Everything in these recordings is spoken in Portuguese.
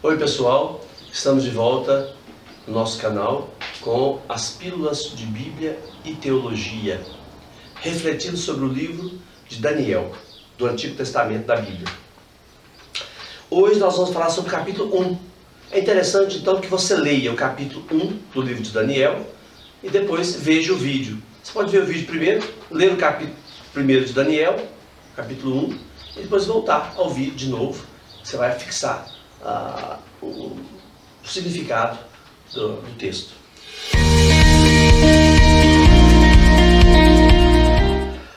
Oi pessoal, estamos de volta no nosso canal com as pílulas de Bíblia e Teologia, refletindo sobre o livro de Daniel, do Antigo Testamento da Bíblia. Hoje nós vamos falar sobre o capítulo 1. É interessante então que você leia o capítulo 1 do livro de Daniel e depois veja o vídeo. Você pode ver o vídeo primeiro, ler o capítulo 1 de Daniel, capítulo 1, e depois voltar ao vídeo de novo. Você vai fixar o significado do texto.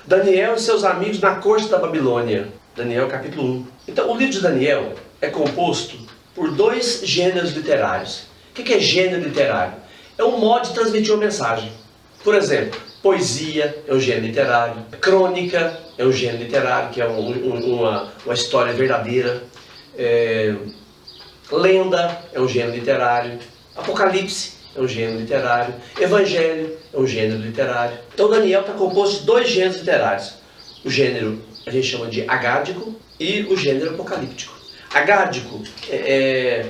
Daniel e seus amigos na corte da Babilônia. Daniel capítulo 1. Então o livro de Daniel é composto por dois gêneros literários. O que é gênero literário? É um modo de transmitir uma mensagem. Por exemplo, poesia é um gênero literário, crônica é um gênero literário, que é uma história verdadeira. Lenda é um gênero literário, Apocalipse é um gênero literário, Evangelho é um gênero literário. Então Daniel está composto de dois gêneros literários. O gênero a gente chama de agádico e o gênero apocalíptico. Agádico é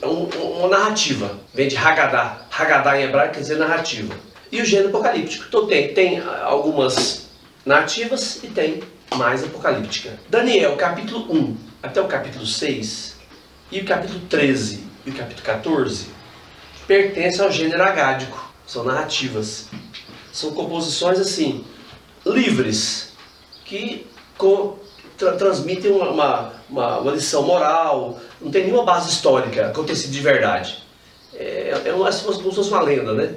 uma narrativa, vem de Haggadah. Haggadah em hebraico quer dizer narrativa. E o gênero apocalíptico. Então tem algumas narrativas e tem mais apocalíptica. Daniel capítulo 1 até o capítulo 6 e o capítulo 13 e o capítulo 14 pertencem ao gênero agádico. São narrativas. São composições assim, livres, que transmitem uma lição moral, não tem nenhuma base histórica acontecida de verdade. Como se fosse uma lenda, né?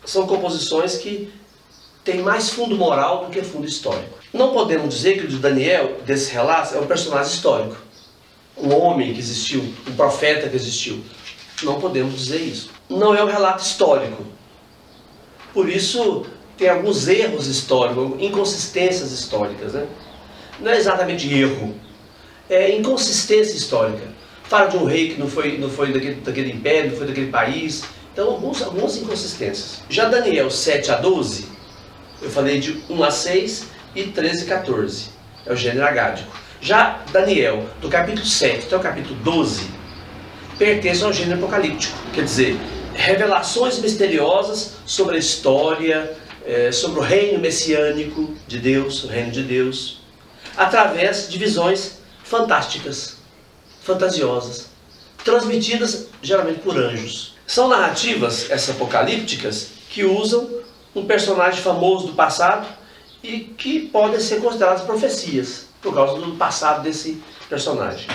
São composições que têm mais fundo moral do que fundo histórico. Não podemos dizer que o de Daniel, desse relato, é um personagem histórico. Um homem que existiu, um profeta que existiu. Não podemos dizer isso. Não é um relato histórico. Por isso, tem alguns erros históricos, inconsistências históricas, né? Não é exatamente erro, é inconsistência histórica. Fala de um rei que não foi daquele império, não foi daquele país. Então, algumas inconsistências. Já Daniel 7 a 12, eu falei de 1 a 6 e 13 a 14. É o gênero agádico. Já Daniel, do capítulo 7 até o capítulo 12, pertence ao gênero apocalíptico. Quer dizer, revelações misteriosas sobre a história, sobre o reino messiânico de Deus, o reino de Deus, através de visões fantásticas, fantasiosas, transmitidas geralmente por anjos. São narrativas, essas apocalípticas, que usam um personagem famoso do passado e que podem ser consideradas profecias, por causa do passado desse personagem.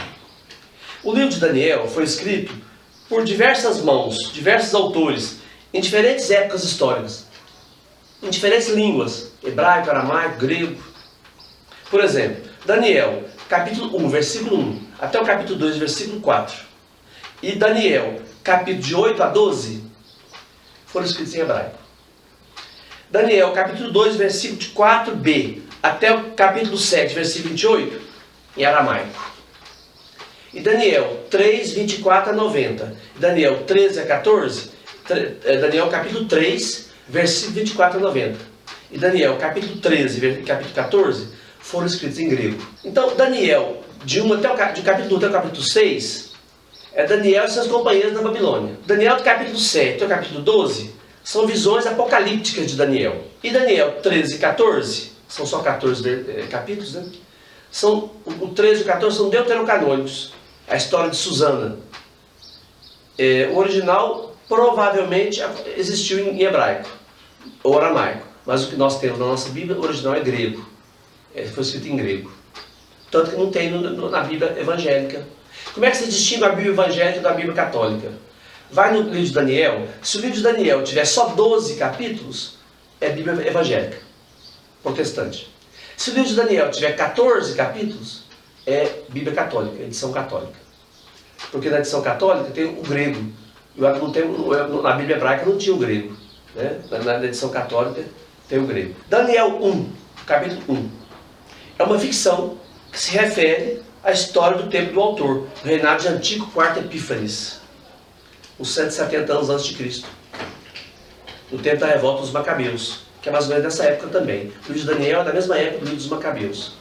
O livro de Daniel foi escrito por diversas mãos, diversos autores, em diferentes épocas históricas, em diferentes línguas, hebraico, aramaico, grego. Por exemplo, Daniel, capítulo 1, versículo 1, até o capítulo 2, versículo 4, e Daniel, capítulo de 8 a 12, foram escritos em hebraico. Daniel, capítulo 2, versículo de 4b, até o capítulo 7, versículo 28, em aramaico. E Daniel 3, 24 a 90. Daniel 13 a 14. Daniel capítulo 3, versículo 24 a 90. E Daniel capítulo 13 e capítulo 14 foram escritos em grego. Então Daniel, de capítulo 1 até o capítulo 6, é Daniel e seus companheiros na Babilônia. Daniel do capítulo 7 até o capítulo 12 são visões apocalípticas de Daniel. E Daniel 13 e 14, são só 14 capítulos, né? O 13 e o 14 são deuterocanônicos. A história de Susana. O original provavelmente existiu em hebraico ou aramaico, mas o que nós temos na nossa Bíblia, o original é grego. Foi escrito em grego. Tanto que não tem na Bíblia evangélica. Como é que se distingue a Bíblia evangélica da Bíblia católica? Vai no livro de Daniel. Se o livro de Daniel tiver só 12 capítulos, é Bíblia evangélica, protestante. Se o livro de Daniel tiver 14 capítulos, é Bíblia católica, edição católica. Porque na edição católica tem o grego. Na Bíblia hebraica não tinha o grego, né? Na edição católica tem o grego. Daniel 1, capítulo 1. É uma ficção que se refere à história do tempo do autor, o reinado de Antíoco IV Epífanes, os 170 anos antes de Cristo, no tempo da revolta dos Macabeus, que é mais ou menos dessa época também. O livro de Daniel é da mesma época do livro dos Macabeus.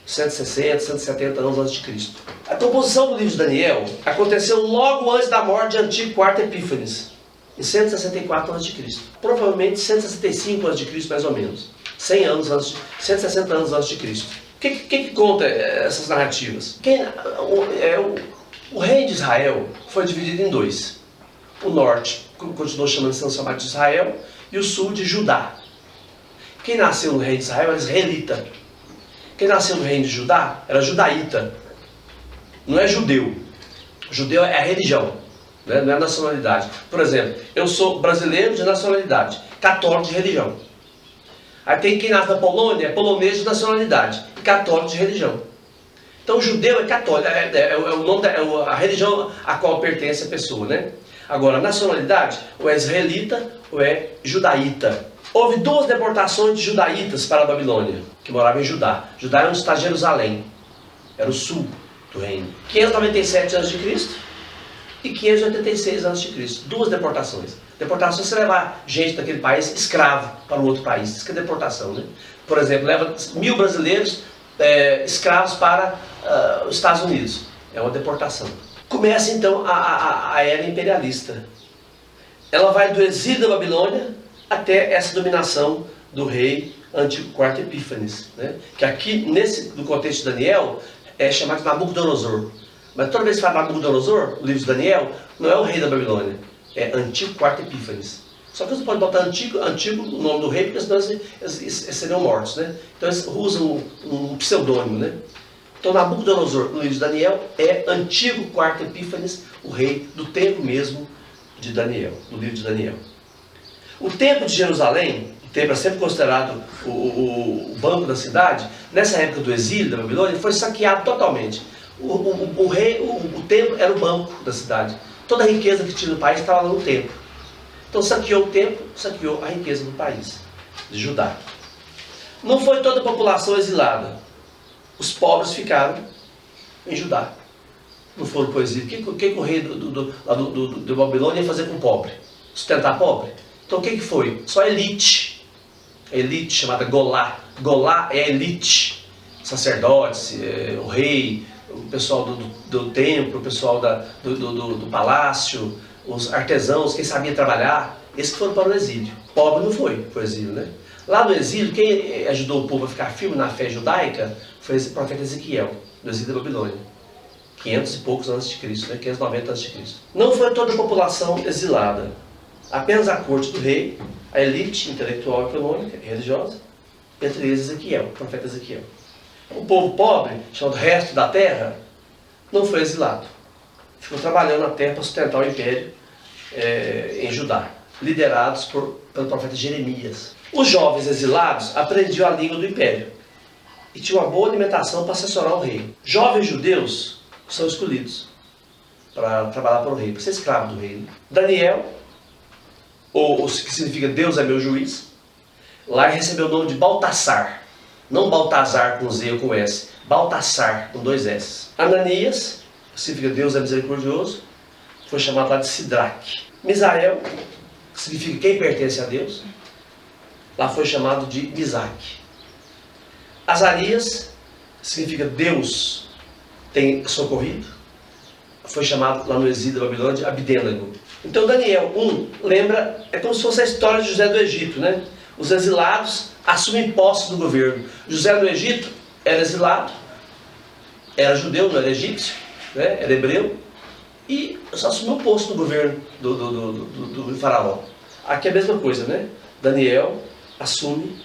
160, 170 anos antes de Cristo. A composição do livro de Daniel aconteceu logo antes da morte de Antíoco IV Epífanes, em 164 a.C. Provavelmente 165 a.C. mais ou menos. 160 anos antes de Cristo. O que conta essas narrativas? O reino de Israel foi dividido em dois. O norte continuou sendo chamado de Israel e o sul de Judá. Quem nasceu no reino de Israel era israelita. Quem nasceu no reino de Judá era judaíta. Não é judeu. Judeu é a religião, né? Não é a nacionalidade. Por exemplo, eu sou brasileiro de nacionalidade, católico de religião. Aí tem quem nasce na Polônia, é polonês de nacionalidade, e católico de religião. Então o judeu é católico, é o nome a religião a qual pertence a pessoa, né? Agora, a nacionalidade, ou é israelita ou é judaíta. Houve duas deportações de judaítas para a Babilônia, que moravam em Judá. Judá era onde está Jerusalém, era o sul do reino. 597 a.C. e 586 a.C. Duas deportações. Deportação é você levar gente daquele país escravo para um outro país. Isso que é deportação, né? Por exemplo, leva 1000 brasileiros escravos para os Estados Unidos. É uma deportação. Começa então a era imperialista. Ela vai do exílio da Babilônia até essa dominação do rei Antíoco IV Epífanes, né? Que aqui, no contexto de Daniel, é chamado de Nabucodonosor. Mas toda vez que fala Nabucodonosor, o livro de Daniel, não é o rei da Babilônia, é Antíoco IV Epífanes. Só que você pode botar antigo o nome do rei, porque senão eles seriam mortos, né? Então eles usam um pseudônimo, né? Então Nabucodonosor, no livro de Daniel, é Antíoco IV Epífanes, o rei do tempo mesmo de Daniel, no livro de Daniel. O templo de Jerusalém, o templo é sempre considerado o banco da cidade, nessa época do exílio da Babilônia, foi saqueado totalmente. O templo era o banco da cidade. Toda a riqueza que tinha no país estava lá no templo. Então saqueou o templo, saqueou a riqueza do país, de Judá. Não foi toda a população exilada. Os pobres ficaram em Judá. Não foram para o exílio. O que o rei do Babilônia ia fazer com o pobre? Sustentar pobre? Então o que foi? Só elite. Elite chamada Golá. Golá é elite. Sacerdotes, o rei, o pessoal do templo, o pessoal do palácio, os artesãos, quem sabia trabalhar, esses foram para o exílio. Pobre não foi para o exílio, né? Lá no exílio, quem ajudou o povo a ficar firme na fé judaica foi o profeta Ezequiel, do exílio da Babilônia. 500 e poucos antes de Cristo, né? 590 antes de Cristo. Não foi toda a população exilada. Apenas a corte do rei, a elite intelectual e econômica e religiosa, entre eles Ezequiel, o profeta Ezequiel. O povo pobre, chamado resto da terra, não foi exilado. Ficou trabalhando na terra para sustentar o império em Judá, liderados pelo profeta Jeremias. Os jovens exilados aprendiam a língua do império e tinham uma boa alimentação para assessorar o rei. Jovens judeus são escolhidos para trabalhar para o rei, para ser escravo do rei. Daniel, o que significa Deus é meu juiz, lá recebeu o nome de Baltassar. Não Baltazar com Z ou com S, Baltassar com 2 S. Ananias, que significa Deus é misericordioso, foi chamado lá de Sidraque. Misael, que significa quem pertence a Deus, lá foi chamado de Misaque. Azarias, que significa Deus tem socorrido, foi chamado lá no exílio da Babilônia de Abdênego. Então Daniel 1 lembra, é como se fosse a história de José do Egito, né? Os exilados assumem posse do governo. José do Egito era exilado, era judeu, não era egípcio, né? Era hebreu, e só assumiu o posto do governo do faraó. Aqui é a mesma coisa, né? Daniel assume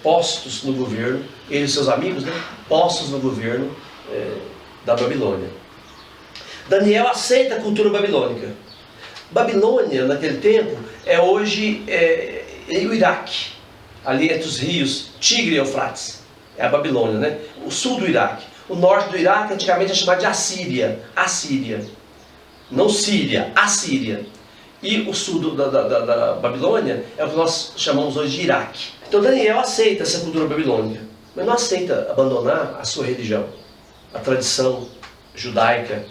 postos no governo, ele e seus amigos, né? Postos no governo da Babilônia. Daniel aceita a cultura babilônica. Babilônia, naquele tempo, é hoje o Iraque, ali entre os rios Tigre e Eufrates. É a Babilônia, né? O sul do Iraque. O norte do Iraque antigamente é chamado de Assíria. Assíria. Não Síria, Assíria. E o sul da Babilônia é o que nós chamamos hoje de Iraque. Então Daniel aceita essa cultura babilônica, mas não aceita abandonar a sua religião, a tradição judaica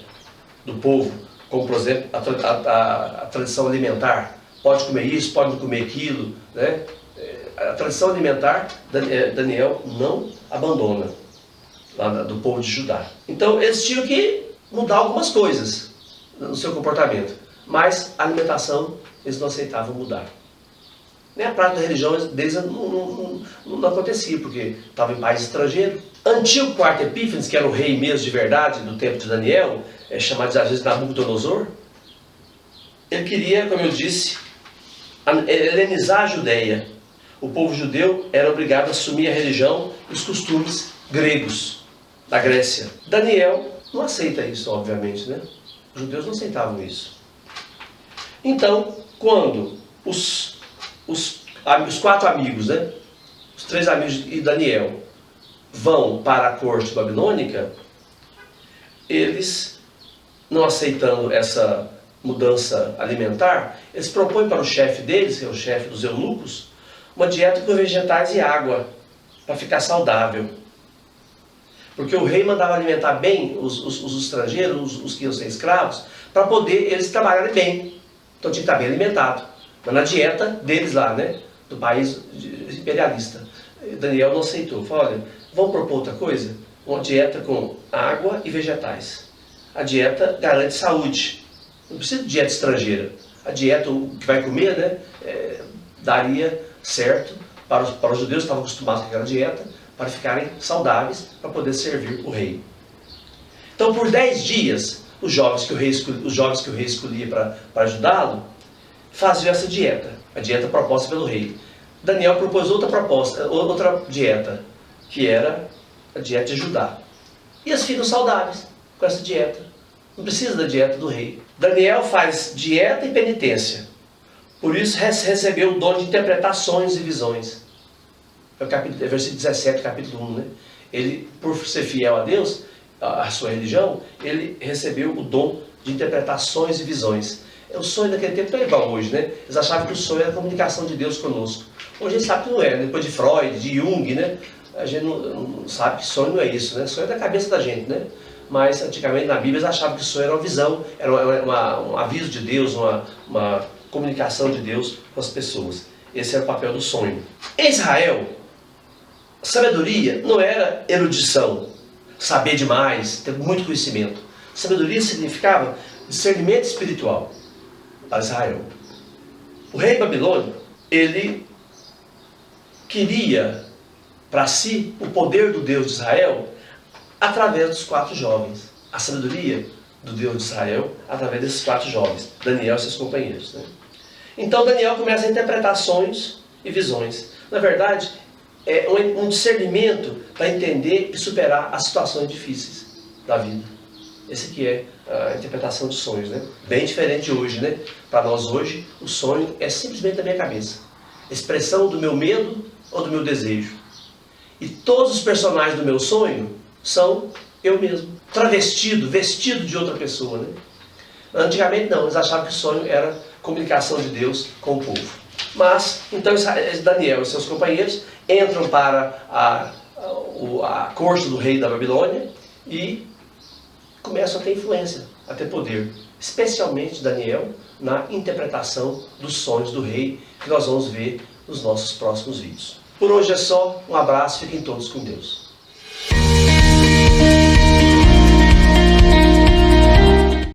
do povo, como por exemplo a tradição alimentar. Pode comer isso, pode não comer aquilo, né? A tradição alimentar Daniel não abandona. lá do povo de Judá. Então eles tinham que mudar algumas coisas no seu comportamento, mas a alimentação eles não aceitavam mudar. Nem a prática da religião deles não acontecia, porque estava em país estrangeiro. Antíoco IV Epífanes, que era o rei mesmo de verdade do tempo de Daniel, chamado às vezes Nabucodonosor, ele queria, como eu disse, helenizar a Judéia. O povo judeu era obrigado a assumir a religião e os costumes gregos da Grécia. Daniel não aceita isso, obviamente, né? Os judeus não aceitavam isso. Então, quando os 4 amigos, né? Os 3 amigos de Daniel vão para a corte babilônica, eles, não aceitando essa mudança alimentar, eles propõem para o chefe deles, que é o chefe dos eunucos, uma dieta com vegetais e água, para ficar saudável. Porque o rei mandava alimentar bem os estrangeiros, os que iam ser escravos, para poder eles trabalharem bem. Então tinha que estar bem alimentado. Mas na dieta deles lá, né? Do país imperialista. Daniel não aceitou. Falou, olha, vamos propor outra coisa? Uma dieta com água e vegetais. A dieta garante saúde. Não precisa de dieta estrangeira. A dieta, o que vai comer, né? Daria certo para os judeus que estavam acostumados com aquela dieta, para ficarem saudáveis, para poder servir o rei. Então, por 10 dias, os jovens que o rei escolhia para ajudá-lo, faziam essa dieta, a dieta proposta pelo rei. Daniel propôs outra proposta, outra dieta, que era a dieta de Judá. E eles ficam saudáveis com essa dieta. Não precisa da dieta do rei. Daniel faz dieta e penitência. Por isso recebeu o dom de interpretações e visões. É o versículo 17, capítulo 1, né? Ele, por ser fiel a Deus, a sua religião, ele recebeu o dom de interpretações e visões. O sonho daquele tempo não é igual hoje, né? Eles achavam que o sonho era a comunicação de Deus conosco. Hoje a gente sabe que não é. Depois de Freud, de Jung, né? A gente não sabe que sonho não é isso, né? Sonho é da cabeça da gente, né? Mas antigamente na Bíblia eles achavam que o sonho era uma visão, era um aviso de Deus, uma comunicação de Deus com as pessoas. Esse era o papel do sonho. Em Israel, sabedoria não era erudição, saber demais, ter muito conhecimento. Sabedoria significava discernimento espiritual para Israel. O rei babilônico, ele queria para si o poder do Deus de Israel através dos 4 jovens. A sabedoria do Deus de Israel através desses 4 jovens, Daniel e seus companheiros, né? Então Daniel começa a interpretar sonhos e visões. Na verdade, é um discernimento para entender e superar as situações difíceis da vida. Esse aqui é a interpretação de sonhos, né? Bem diferente de hoje, né? Para nós hoje, o sonho é simplesmente da minha cabeça. Expressão do meu medo ou do meu desejo. E todos os personagens do meu sonho são eu mesmo. Travestido, vestido de outra pessoa, né? Antigamente não, eles achavam que o sonho era comunicação de Deus com o povo. Mas, então Daniel e seus companheiros entram para a corte do rei da Babilônia e começam a ter influência, a ter poder. Especialmente Daniel na interpretação dos sonhos do rei, que nós vamos ver nos nossos próximos vídeos. Por hoje é só, um abraço, fiquem todos com Deus.